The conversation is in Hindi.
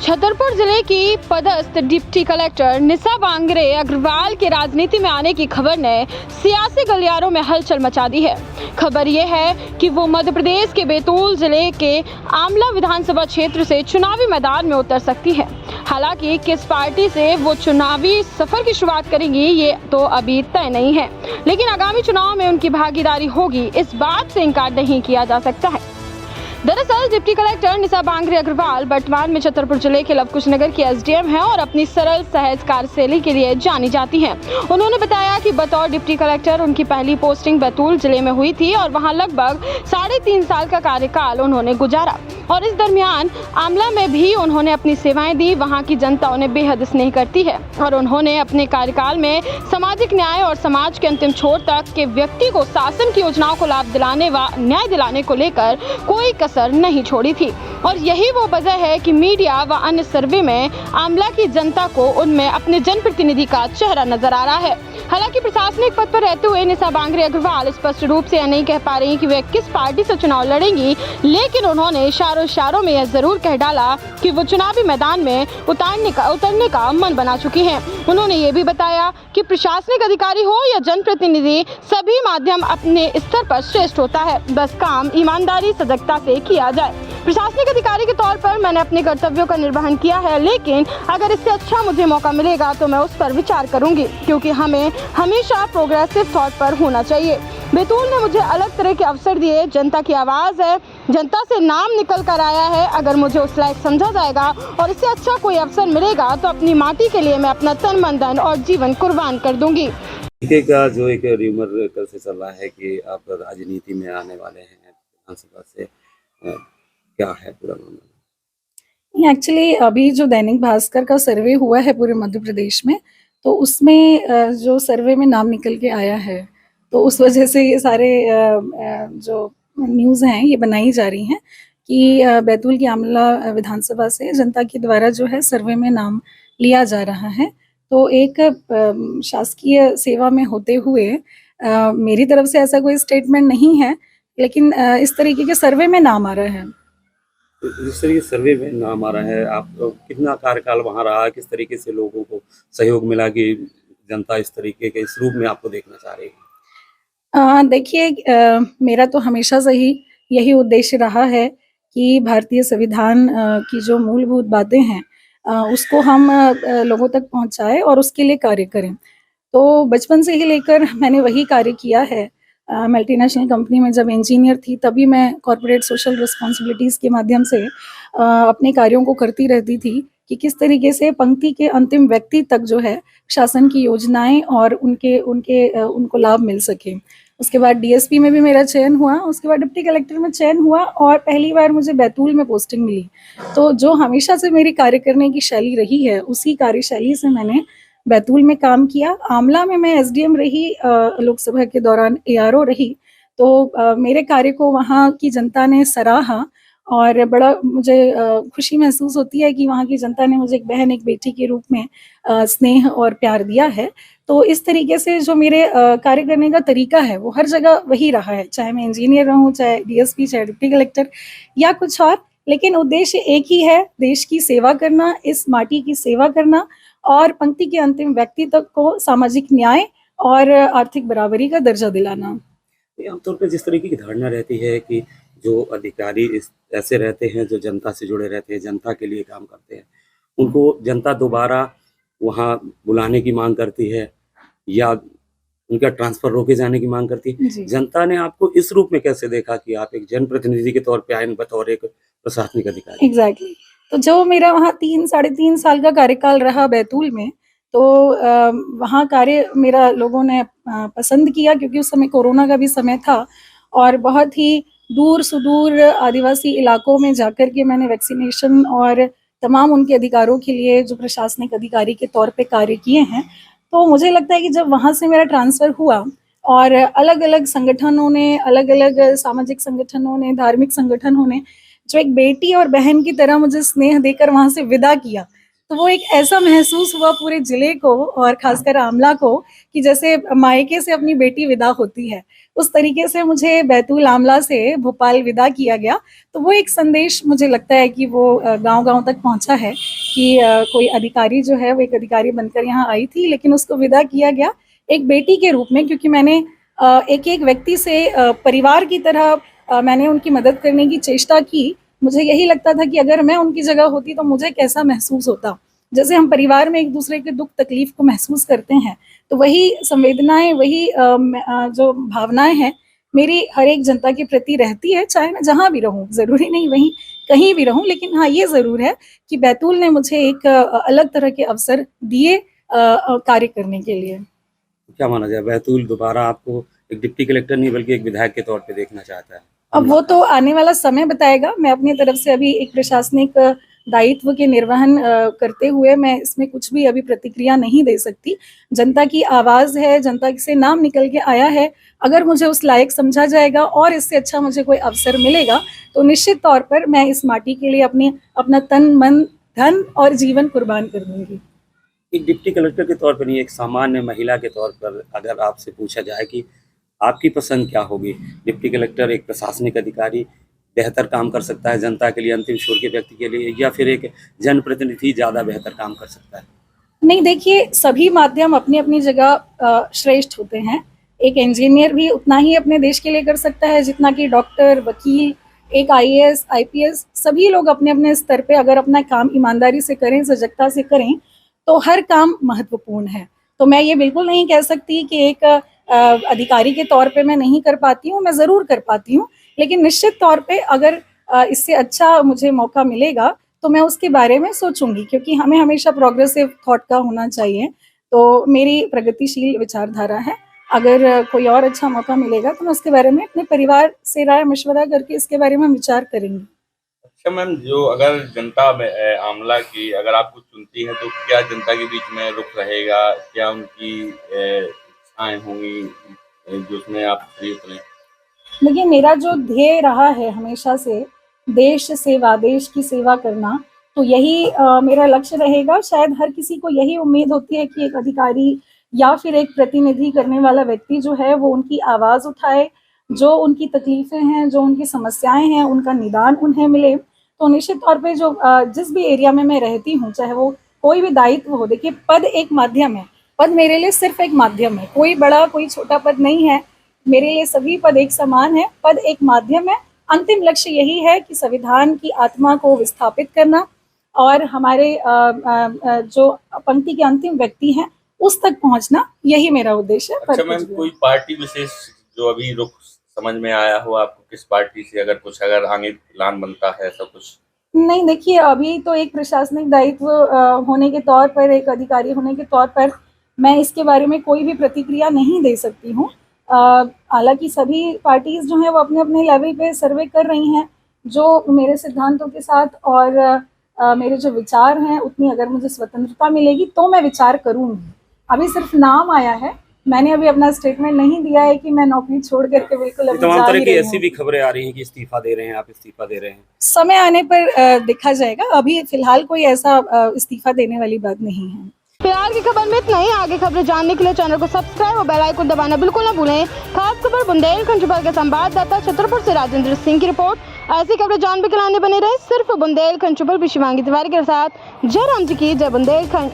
छतरपुर जिले की पदस्थ डिप्टी कलेक्टर निशा बांगरे अग्रवाल के राजनीति में आने की खबर ने सियासी गलियारों में हलचल मचा दी है। खबर ये है कि वो मध्य प्रदेश के बैतूल जिले के आमला विधानसभा क्षेत्र से चुनावी मैदान में उतर सकती है। हालांकि किस पार्टी से वो चुनावी सफर की शुरुआत करेंगी ये तो अभी तय नहीं है, लेकिन आगामी चुनाव में उनकी भागीदारी होगी, इस बात से इनकार नहीं किया जा सकता है। दरअसल डिप्टी कलेक्टर निशा बांगरे अग्रवाल वर्तमान में छतरपुर जिले के लवकुश नगर की एसडीएम हैं और अपनी सरल सहज कार्यशैली के लिए जानी जाती हैं। उन्होंने बताया कि बतौर डिप्टी कलेक्टर उनकी पहली पोस्टिंग बैतूल जिले में हुई थी और वहां लगभग 3.5 साल का कार्यकाल उन्होंने गुजारा और इस दरमियान आमला में भी उन्होंने अपनी सेवाएं दी। वहां की जनता उन्हें बेहद स्नेह करती है और उन्होंने अपने कार्यकाल में सामाजिक न्याय और समाज के अंतिम छोर तक के व्यक्ति को शासन की योजनाओं को लाभ दिलाने व न्याय दिलाने को लेकर कोई कसर नहीं छोड़ी थी और यही वो वजह है कि मीडिया व अन्य सर्वे में आमला की जनता को उनमें अपने जनप्रतिनिधि का चेहरा नजर आ रहा है। हालांकि प्रशासनिक पद पर रहते हुए निशा बांगरे अग्रवाल स्पष्ट रूप से यह नहीं कह पा रही कि वे किस पार्टी से चुनाव लड़ेंगी, लेकिन उन्होंने इशारों में यह जरूर कह डाला कि वो चुनावी मैदान में उतरने का मन बना चुकी हैं। उन्होंने ये भी बताया कि प्रशासनिक अधिकारी हो या जनप्रतिनिधि, सभी माध्यम अपने स्तर पर श्रेष्ठ होता है, बस काम ईमानदारी सजगता से किया जाए। प्रशासनिक अधिकारी के तौर पर मैंने अपने कर्तव्यों का निर्वहन किया है, लेकिन अगर इससे अच्छा मुझे मौका मिलेगा तो मैं उस पर विचार करूंगी, क्योंकि हमें हमेशा प्रोग्रेसिव थॉट पर होना चाहिए। बैतूल ने मुझे अलग तरह के अवसर दिए, जनता की आवाज़ है, जनता से नाम निकल कर आया है। अगर मुझे उस लायक समझा जाएगा और इससे अच्छा कोई अवसर मिलेगा तो अपनी माटी के लिए मैं अपना तन मन धन और जीवन कुर्बान कर दूंगी। का जो एक र्यूमर कल से चल रहा है कि आप राजनीति में आने वाले हैं विधानसभा से, क्या है पूरा मामला? एक्चुअली अभी जो दैनिक भास्कर का सर्वे हुआ है पूरे मध्य प्रदेश में, तो उसमें जो सर्वे में नाम निकल के आया है, तो उस वजह से ये सारे जो न्यूज़ हैं ये बनाई जा रही हैं कि बैतूल की आमला विधानसभा से जनता के द्वारा जो है सर्वे में नाम लिया जा रहा है। तो एक शासकीय सेवा में होते हुए मेरी तरफ से ऐसा कोई स्टेटमेंट नहीं है, लेकिन इस तरीके के सर्वे में नाम आ रहा है। जिस तरीके सर्वे में नाम आ रहा है, आप कितना कार्यकाल वहाँ रहा, किस तरीके से लोगों को सहयोग मिला कि जनता इस तरीके के इस रूप में आपको देखना चाह रही है? देखिए, मेरा तो हमेशा से ही यही उद्देश्य रहा है कि भारतीय संविधान की जो मूलभूत बातें हैं उसको हम लोगों तक पहुंचाएं और उसके लिए कार्य करें। तो बचपन से ही लेकर मैंने वही कार्य किया है। मल्टीनेशनल कंपनी में जब इंजीनियर थी तभी मैं कॉर्पोरेट सोशल रिस्पॉन्सिबिलिटीज़ के माध्यम से अपने कार्यों को करती रहती थी कि किस तरीके से पंक्ति के अंतिम व्यक्ति तक जो है शासन की योजनाएं और उनको लाभ मिल सके। उसके बाद डीएसपी में भी मेरा चयन हुआ, उसके बाद डिप्टी कलेक्टर में चयन हुआ और पहली बार मुझे बैतूल में पोस्टिंग मिली। तो जो हमेशा से मेरी कार्य करने की शैली रही है, उसी कार्यशैली से मैंने बैतूल में काम किया। आमला में मैं एसडीएम रही, लोकसभा के दौरान एआरओ रही, तो मेरे कार्य को वहाँ की जनता ने सराहा और बड़ा मुझे खुशी महसूस होती है कि वहाँ की जनता ने मुझे एक बहन, एक बेटी के रूप में स्नेह और प्यार दिया है। तो इस तरीके से जो मेरे कार्य करने का तरीका है वो हर जगह वही रहा है, चाहे मैं इंजीनियर रहूँ, चाहे डीएसपी, चाहे डिप्टी कलेक्टर या कुछ और, लेकिन उद्देश्य एक ही है, देश की सेवा करना, इस माटी की सेवा करना और पंक्ति के अंतिम व्यक्ति तक को सामाजिक न्याय और आर्थिक बराबरी का दर्जा दिलाना। आमतौर पर जिस तरीके की धारणा रहती है कि जो अधिकारी ऐसे रहते हैं जो जनता से जुड़े रहते हैं, जनता के लिए काम करते हैं, उनको जनता दोबारा वहाँ बुलाने की मांग करती है या उनका ट्रांसफर रोके जाने की मांग करती है। जनता ने आपको इस रूप में कैसे देखा कि आप एक जनप्रतिनिधि के तौर पे आए बतौर एक प्रशासनिक अधिकारी? एग्जैक्टली। तो जो मेरा वहाँ 3-3.5 साल का कार्यकाल रहा बैतूल में, तो वहाँ कार्य मेरा लोगों ने पसंद किया, क्योंकि उस समय कोरोना का भी समय था और बहुत ही दूर सुदूर आदिवासी इलाकों में जाकर के मैंने वैक्सीनेशन और तमाम उनके अधिकारों के लिए जो प्रशासनिक अधिकारी के तौर पे कार्य किए हैं। तो मुझे लगता है कि जब वहाँ से मेरा ट्रांसफ़र हुआ और अलग अलग संगठनों ने, अलग अलग सामाजिक संगठनों ने, धार्मिक संगठनों ने जो एक बेटी और बहन की तरह मुझे स्नेह देकर वहाँ से विदा किया, तो वो एक ऐसा महसूस हुआ पूरे जिले को और खासकर आमला को कि जैसे मायके से अपनी बेटी विदा होती है, उस तरीके से मुझे बैतूल आमला से भोपाल विदा किया गया। तो वो एक संदेश मुझे लगता है कि वो गांव-गांव तक पहुंचा है कि कोई अधिकारी जो है वो एक अधिकारी बनकर यहाँ आई थी, लेकिन उसको विदा किया गया एक बेटी के रूप में, क्योंकि मैंने एक-एक व्यक्ति से परिवार की तरह मैंने उनकी मदद करने की चेष्टा की। मुझे यही लगता था कि अगर मैं उनकी जगह होती तो मुझे कैसा महसूस होता। जैसे हम परिवार में एक दूसरे के दुख तकलीफ को महसूस करते हैं, तो वही संवेदनाएं, वही जो भावनाएं हैं मेरी हर एक जनता के प्रति रहती है, चाहे मैं जहाँ भी रहूँ, ज़रूरी नहीं वहीं कहीं भी रहूँ। लेकिन हाँ, ये ज़रूर है कि बैतूल ने मुझे एक अलग तरह के अवसर दिए कार्य करने के लिए। क्या माना जाए, बैतूल दोबारा आपको एक डिप्टी कलेक्टर नहीं बल्कि एक विधायक के तौर पे देखना चाहता है? अब वो तो आने वाला समय बताएगा। मैं अपनी तरफ से अभी एक प्रशासनिक दायित्व के निर्वहन करते हुए मैं इसमें कुछ भी अभी प्रतिक्रिया नहीं दे सकती। जनता की आवाज़ है, जनता से नाम निकल के आया है। अगर मुझे उस लायक समझा जाएगा और इससे अच्छा मुझे कोई अवसर मिलेगा, तो निश्चित तौर पर मैं इस माटी के लिए अपना तन, मन, धन और जीवन कुर्बान कर दूँगी। एक डिप्टी कलेक्टर के तौर पर नहीं, एक सामान्य महिला के तौर पर अगर आपसे पूछा जाए कि आपकी पसंद क्या होगी? डिप्टी कलेक्टर एक प्रशासनिक अधिकारी बेहतर काम कर सकता है जनता के लिए, अंतिम छोर के व्यक्ति के लिए, या फिर एक जनप्रतिनिधि ज़्यादा बेहतर काम कर सकता है? नहीं, देखिए, सभी माध्यम अपनी अपनी जगह श्रेष्ठ होते हैं। एक इंजीनियर भी उतना ही अपने देश के लिए कर सकता है जितना कि डॉक्टर, वकील, एक IAS, IPS, सभी लोग अपने अपने स्तर पे अगर अपना काम ईमानदारी से करें, सजगता से करें, तो हर काम महत्वपूर्ण है। तो मैं ये बिल्कुल नहीं कह सकती कि एक अधिकारी के तौर पे मैं नहीं कर पाती हूँ, मैं ज़रूर कर पाती हूँ। लेकिन निश्चित तौर पे अगर इससे अच्छा मुझे मौका मिलेगा तो मैं उसके बारे में सोचूंगी, क्योंकि हमें हमेशा प्रोग्रेसिव थॉट का होना चाहिए। तो मेरी प्रगतिशील विचारधारा है। अगर कोई और अच्छा मौका मिलेगा तो मैं उसके बारे में अपने परिवार से राय मशवरा करके इसके बारे में विचार करेंगी। अच्छा मैम, जो अगर जनता में आमला की अगर आपको चुनती है तो क्या जनता के बीच में रुख रहेगा? क्या उनकी इच्छाएं होंगी जो उसमें आप फ्री उतरें? देखिए, मेरा जो ध्येय रहा है हमेशा से देश सेवा, देश की सेवा करना, तो यही मेरा लक्ष्य रहेगा। शायद हर किसी को यही उम्मीद होती है कि एक अधिकारी या फिर एक प्रतिनिधि करने वाला व्यक्ति जो है वो उनकी आवाज़ उठाए, जो उनकी तकलीफ़ें हैं, जो उनकी समस्याएं हैं, उनका निदान उन्हें मिले। तो निश्चित तौर पे जो जिस भी एरिया में मैं रहती हूँ, चाहे वो कोई भी दायित्व हो, देखिए पद एक माध्यम है, पद मेरे लिए सिर्फ एक माध्यम है, कोई बड़ा कोई छोटा पद नहीं है। मेरे लिए सभी पद एक समान है, पद एक माध्यम है। अंतिम लक्ष्य यही है कि संविधान की आत्मा को विस्थापित करना और हमारे जो पंक्ति के अंतिम व्यक्ति हैं उस तक पहुंचना, यही मेरा उद्देश्य है। अच्छा मैम, कोई पार्टी विशेष जो अभी रुख समझ में आया हो आपको, किस पार्टी से अगर आगे प्लान बनता है ऐसा कुछ? नहीं, देखिए, अभी तो एक प्रशासनिक दायित्व होने के तौर पर, एक अधिकारी होने के तौर पर मैं इसके बारे में कोई भी प्रतिक्रिया नहीं दे सकती हूँ। हालांकि सभी पार्टीज़ जो हैं वो अपने अपने लेवल पे सर्वे कर रही हैं, जो मेरे सिद्धांतों के साथ और मेरे जो विचार हैं उतनी अगर मुझे स्वतंत्रता मिलेगी तो मैं विचार करूँगी। अभी सिर्फ नाम आया है, मैंने अभी अपना स्टेटमेंट नहीं दिया है कि मैं नौकरी छोड़ करके बिल्कुल अभी तमाम जा तरह ही की रही ऐसी हूँ। भी खबरें आ रही हैं कि इस्तीफा दे रहे हैं, आप इस्तीफा दे रहे हैं। समय आने पर देखा जाएगा। अभी फिलहाल कोई ऐसा इस्तीफा देने वाली बात नहीं है। फिलहाल की खबर में इतना ही। आगे खबरें जानने के लिए चैनल को सब्सक्राइब और बेल आइकन दबाना बिल्कुल न भूलें। खास खबर बुंदेलखंड के संवाददाता छतरपुर से राजेंद्र सिंह की रिपोर्ट। ऐसी खबरें जानने के लिए बने रहे सिर्फ बुंदेलखंड। शिवांगी तिवारी के साथ जय राम जी की जय बुंदेलखंड।